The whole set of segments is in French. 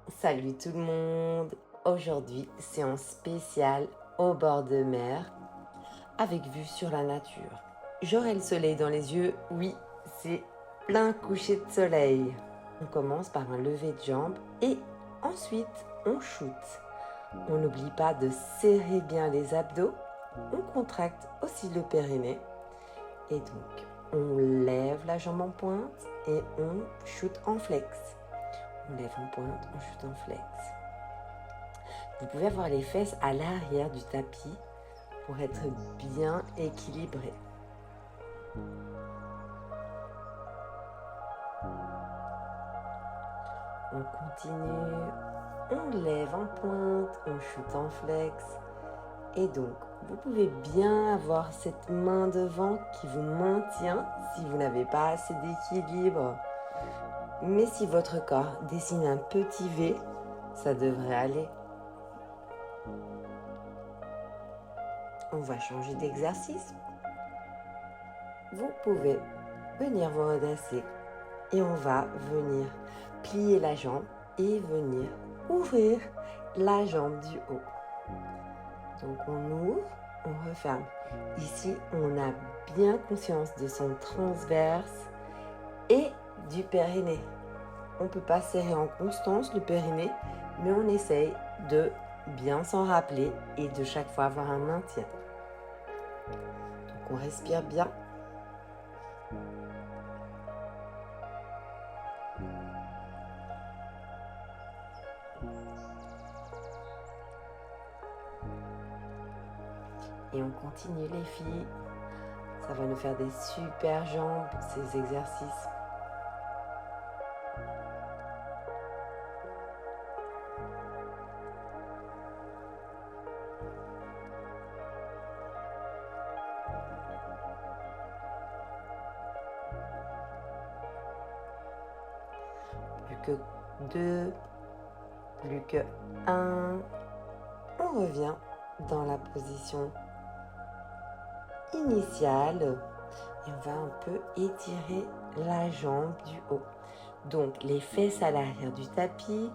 Salut tout le monde! Aujourd'hui, séance spéciale au bord de mer avec vue sur la nature. J'aurai le soleil dans les yeux, oui, c'est plein coucher de soleil. On commence par un lever de jambes et ensuite on shoot. On n'oublie pas de serrer bien les abdos, on contracte aussi le périnée et donc on lève la jambe en pointe et on shoot en flex. On lève en pointe, on shoot en flex. Vous pouvez avoir les fesses à l'arrière du tapis pour être bien équilibré. On continue, on lève en pointe, on shoot en flex. Et donc, vous pouvez bien avoir cette main devant qui vous maintient si vous n'avez pas assez d'équilibre. Mais si votre corps dessine un petit V, ça devrait aller. On va changer d'exercice. Vous pouvez venir vous redresser et on va venir plier la jambe et venir ouvrir la jambe du haut. Donc on ouvre, on referme. Ici, on a bien conscience de son transverse et du périnée. On ne peut pas serrer en constance le périnée, mais on essaye de bien s'en rappeler et de chaque fois avoir un maintien. Donc on respire bien. Et on continue les filles. Ça va nous faire des super jambes, ces exercices. Plus que 2, plus que 1. On revient dans la position initiale et on va un peu étirer la jambe du haut. Donc les fesses à l'arrière du tapis,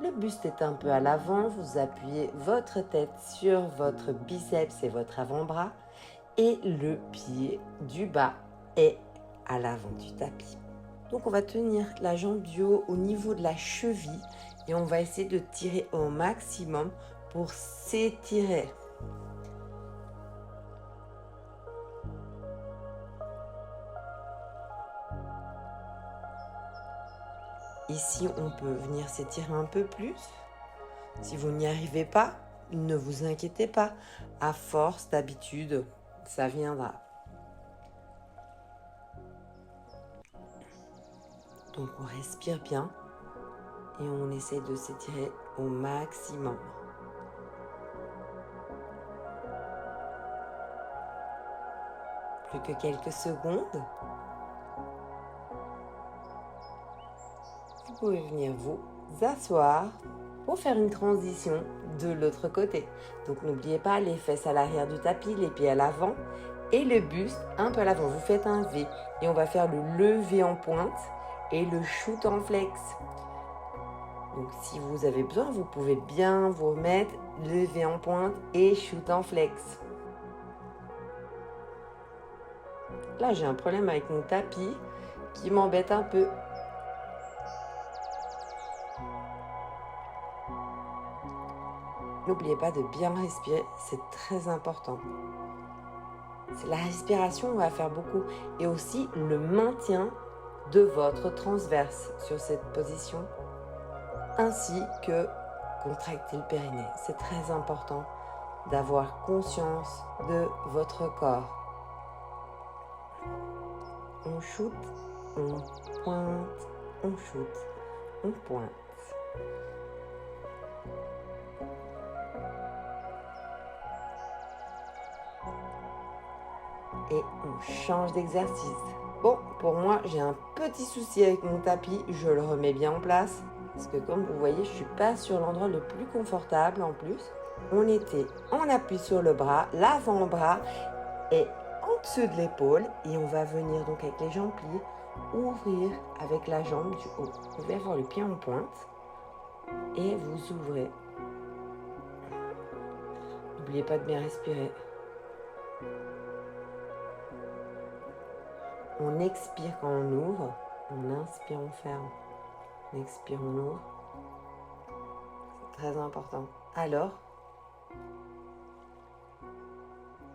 le buste est un peu à l'avant, vous appuyez votre tête sur votre biceps et votre avant-bras et le pied du bas est à l'avant du tapis. Donc on va tenir la jambe du haut au niveau de la cheville et on va essayer de tirer au maximum pour s'étirer. Ici, on peut venir s'étirer un peu plus. Si vous n'y arrivez pas, ne vous inquiétez pas. À force d'habitude, ça viendra. Donc on respire bien et on essaie de s'étirer au maximum. Plus que quelques secondes. Vous pouvez venir vous asseoir pour faire une transition de l'autre côté. Donc n'oubliez pas les fesses à l'arrière du tapis, les pieds à l'avant et le buste un peu à l'avant. Vous faites un V et on va faire le lever en pointe et le shoot en flex. Donc si vous avez besoin, vous pouvez bien vous remettre, lever en pointe et shoot en flex. Là, j'ai un problème avec mon tapis qui m'embête un peu. N'oubliez pas de bien respirer, c'est très important. C'est la respiration, on va faire beaucoup. Et aussi le maintien de votre transverse sur cette position, ainsi que contracter le périnée. C'est très important d'avoir conscience de votre corps. On shoot, on pointe, on shoot, on pointe. Et on change d'exercice. Bon, pour moi, j'ai un petit souci avec mon tapis, je le remets bien en place. Parce que comme vous voyez, je ne suis pas sur l'endroit le plus confortable en plus. On était en appui sur le bras, l'avant-bras est en dessous de l'épaule. Et on va venir donc avec les jambes pliées, ouvrir avec la jambe du haut. Vous pouvez avoir le pied en pointe. et vous ouvrez. N'oubliez pas de bien respirer. On expire quand on ouvre, on inspire, on ferme. On expire, on ouvre. C'est très important. Alors,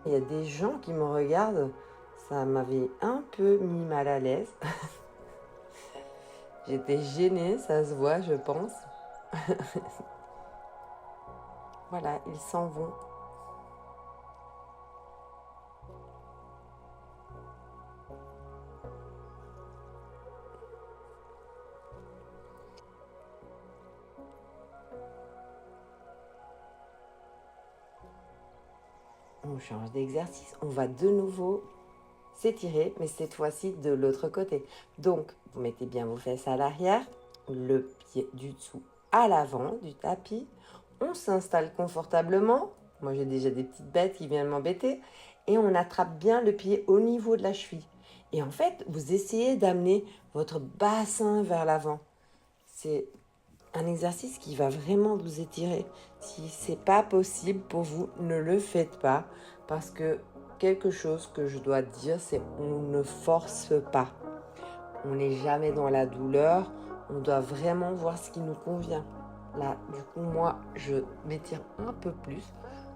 il y a des gens qui me regardent, ça m'avait un peu mis mal à l'aise. J'étais gênée, ça se voit, je pense. Voilà, ils s'en vont. On change d'exercice, on va de nouveau s'étirer, mais cette fois-ci de l'autre côté. Donc, vous mettez bien vos fesses à l'arrière, le pied du dessous à l'avant du tapis. On s'installe confortablement. Moi, j'ai déjà des petites bêtes qui viennent m'embêter. Et on attrape bien le pied au niveau de la cheville. Et en fait, vous essayez d'amener votre bassin vers l'avant. C'est un exercice qui va vraiment vous étirer. Si c'est pas possible pour vous, ne le faites pas. Parce que quelque chose que je dois dire, c'est on ne force pas. On n'est jamais dans la douleur. On doit vraiment voir ce qui nous convient. Là, du coup, moi, je m'étire un peu plus.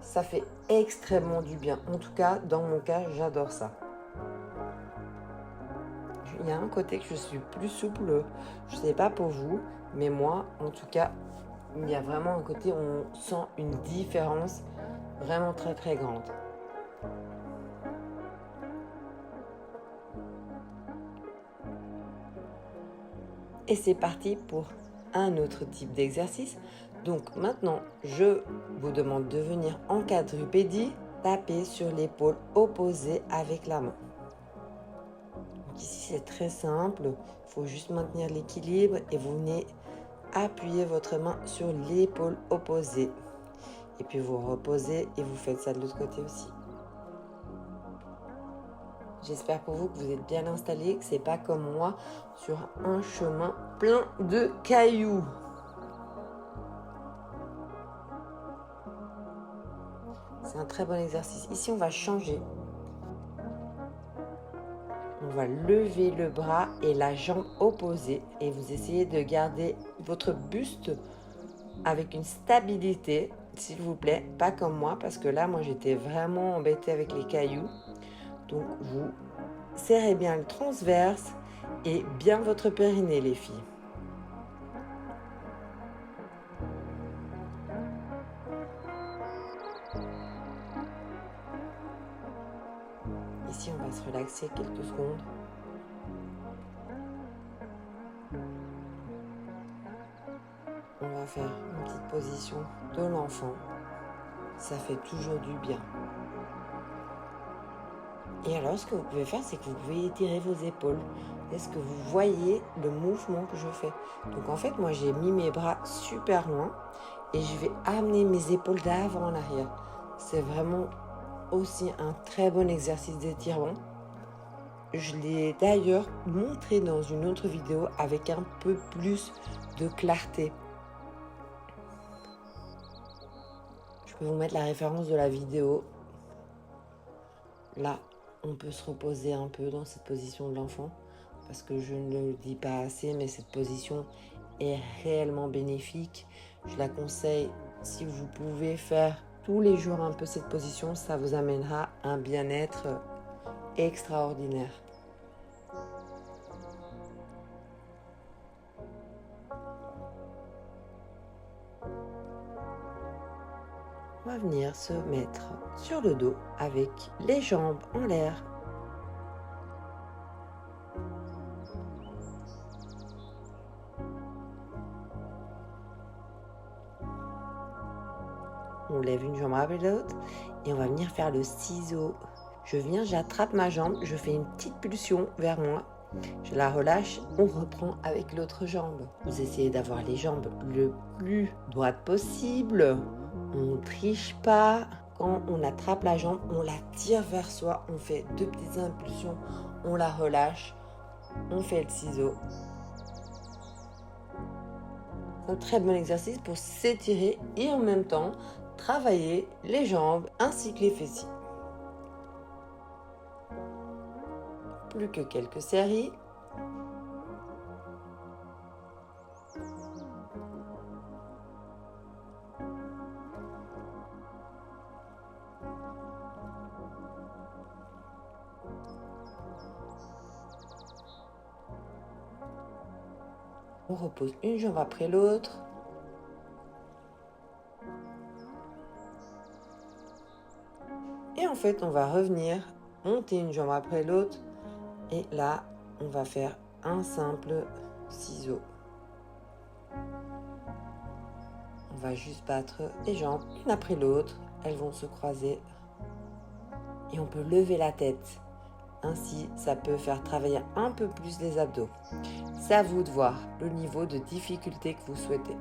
Ça fait extrêmement du bien. En tout cas, dans mon cas, j'adore ça. Il y a un côté que je suis plus souple. Je ne sais pas pour vous, mais moi, en tout cas, il y a vraiment un côté où on sent une différence vraiment très très grande. Et c'est parti pour un autre type d'exercice. Donc maintenant, je vous demande de venir en quadrupédie, taper sur l'épaule opposée avec la main. Donc ici, c'est très simple. Il faut juste maintenir l'équilibre et vous venez appuyer votre main sur l'épaule opposée. Et puis vous reposez et vous faites ça de l'autre côté aussi. J'espère pour vous que vous êtes bien installés, que c'est pas comme moi sur un chemin plein de cailloux. C'est un très bon exercice. Ici, on va changer. On va lever le bras et la jambe opposée et vous essayez de garder votre buste avec une stabilité, s'il vous plaît, pas comme moi, parce que là, moi, j'étais vraiment embêtée avec les cailloux. Donc, vous serrez bien le transverse et bien votre périnée, les filles. Ici, on va se relaxer quelques secondes. On va faire une petite position de l'enfant. Ça fait toujours du bien. Et alors, ce que vous pouvez faire, c'est que vous pouvez étirer vos épaules. Est-ce que vous voyez le mouvement que je fais? Donc, en fait, moi, j'ai mis mes bras super loin et je vais amener mes épaules d'avant en arrière. C'est vraiment aussi un très bon exercice d'étirement. Je l'ai d'ailleurs montré dans une autre vidéo avec un peu plus de clarté. Je peux vous mettre la référence de la vidéo. Là, on peut se reposer un peu dans cette position de l'enfant parce que je ne le dis pas assez, mais cette position est réellement bénéfique. Je la conseille si vous pouvez faire tous les jours un peu cette position, ça vous amènera un bien-être extraordinaire. On va venir se mettre sur le dos avec les jambes en l'air. On lève une jambe après l'autre et on va venir faire le ciseau. Je viens, j'attrape ma jambe, je fais une petite pulsion vers moi. Je la relâche, on reprend avec l'autre jambe. Vous essayez d'avoir les jambes le plus droites possible. On ne triche pas. Quand on attrape la jambe, on la tire vers soi. On fait 2 petites impulsions, on la relâche. On fait le ciseau. Un très bon exercice pour s'étirer et en même temps travailler les jambes ainsi que les fessiers. Plus que quelques séries. On repose une jambe après l'autre. Et en fait, on va revenir, monter une jambe après l'autre. Et là, on va faire un simple ciseau. On va juste battre les jambes une après l'autre. Elles vont se croiser. Et on peut lever la tête. Ainsi, ça peut faire travailler un peu plus les abdos. C'est à vous de voir le niveau de difficulté que vous souhaitez.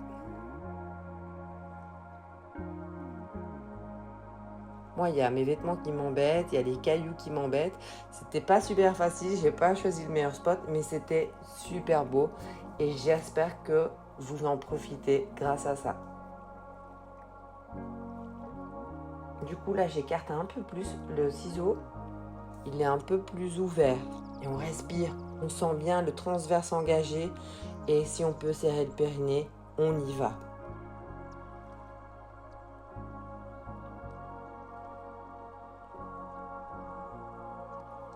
Moi, il y a mes vêtements qui m'embêtent, il y a les cailloux qui m'embêtent. C'était pas super facile, j'ai pas choisi le meilleur spot, mais c'était super beau. Et j'espère que vous en profitez grâce à ça. Du coup, là, j'écarte un peu plus le ciseau. Il est un peu plus ouvert. Et on respire. On sent bien le transverse engagé. Et si on peut serrer le périnée, on y va.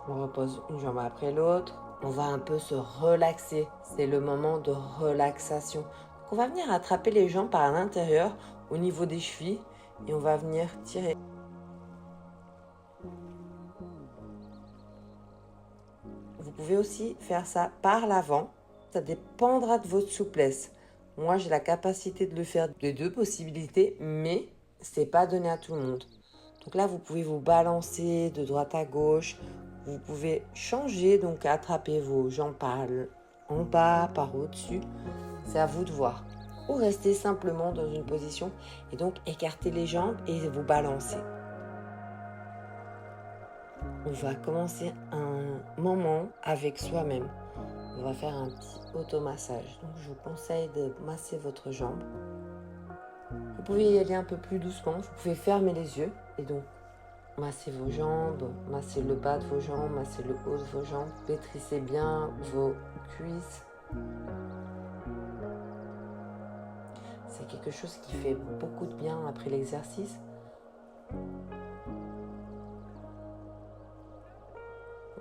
On repose une jambe après l'autre. On va un peu se relaxer. C'est le moment de relaxation. Donc on va venir attraper les jambes par l'intérieur au niveau des chevilles. Et on va venir tirer. Vous pouvez aussi faire ça par l'avant. Ça dépendra de votre souplesse. Moi, j'ai la capacité de le faire des deux possibilités, mais c'est pas donné à tout le monde. Donc là, vous pouvez vous balancer de droite à gauche. Vous pouvez changer, donc attraper vos jambes par en bas, par au-dessus. C'est à vous de voir. Ou rester simplement dans une position et donc écarter les jambes et vous balancer. On va commencer un moment avec soi-même. On va faire un petit automassage. Donc, je vous conseille de masser votre jambe. Vous pouvez y aller un peu plus doucement. Vous pouvez fermer les yeux et donc masser vos jambes, masser le bas de vos jambes, masser le haut de vos jambes. Pétrissez bien vos cuisses. C'est quelque chose qui fait beaucoup de bien après l'exercice.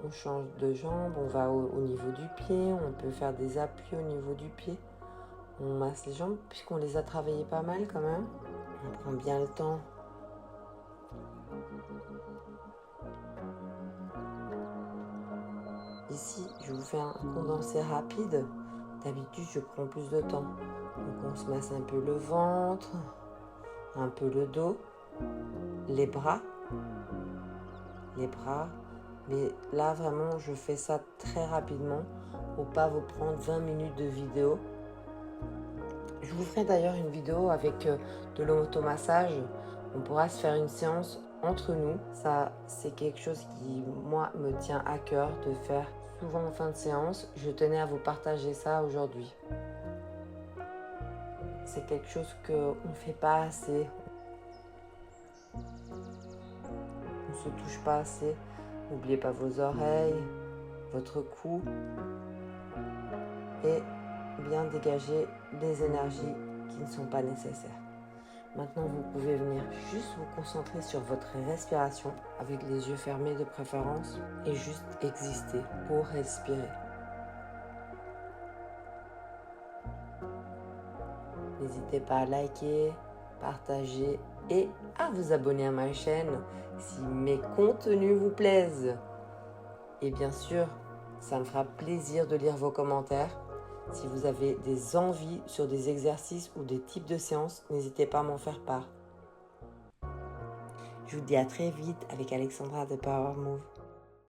On change de jambe, on va au niveau du pied, on peut faire des appuis au niveau du pied. On masse les jambes puisqu'on les a travaillées pas mal quand même. On prend bien le temps. Ici, je vous fais un condensé rapide. D'habitude, je prends plus de temps. Donc on se masse un peu le ventre, un peu le dos, les bras. Mais là, vraiment, je fais ça très rapidement pour pas vous prendre 20 minutes de vidéo. Je vous ferai d'ailleurs une vidéo avec de l'automassage. On pourra se faire une séance entre nous. Ça, c'est quelque chose qui, moi, me tient à cœur de faire souvent en fin de séance. Je tenais à vous partager ça aujourd'hui. C'est quelque chose qu'on ne fait pas assez. On ne se touche pas assez. N'oubliez pas vos oreilles, votre cou. Et bien dégager des énergies qui ne sont pas nécessaires. Maintenant, vous pouvez venir juste vous concentrer sur votre respiration avec les yeux fermés de préférence et juste exister pour respirer. N'hésitez pas à liker, partager et à vous abonner à ma chaîne si mes contenus vous plaisent. Et bien sûr, ça me fera plaisir de lire vos commentaires. Si vous avez des envies sur des exercices ou des types de séances, n'hésitez pas à m'en faire part. Je vous dis à très vite avec Alexandra de Power Move.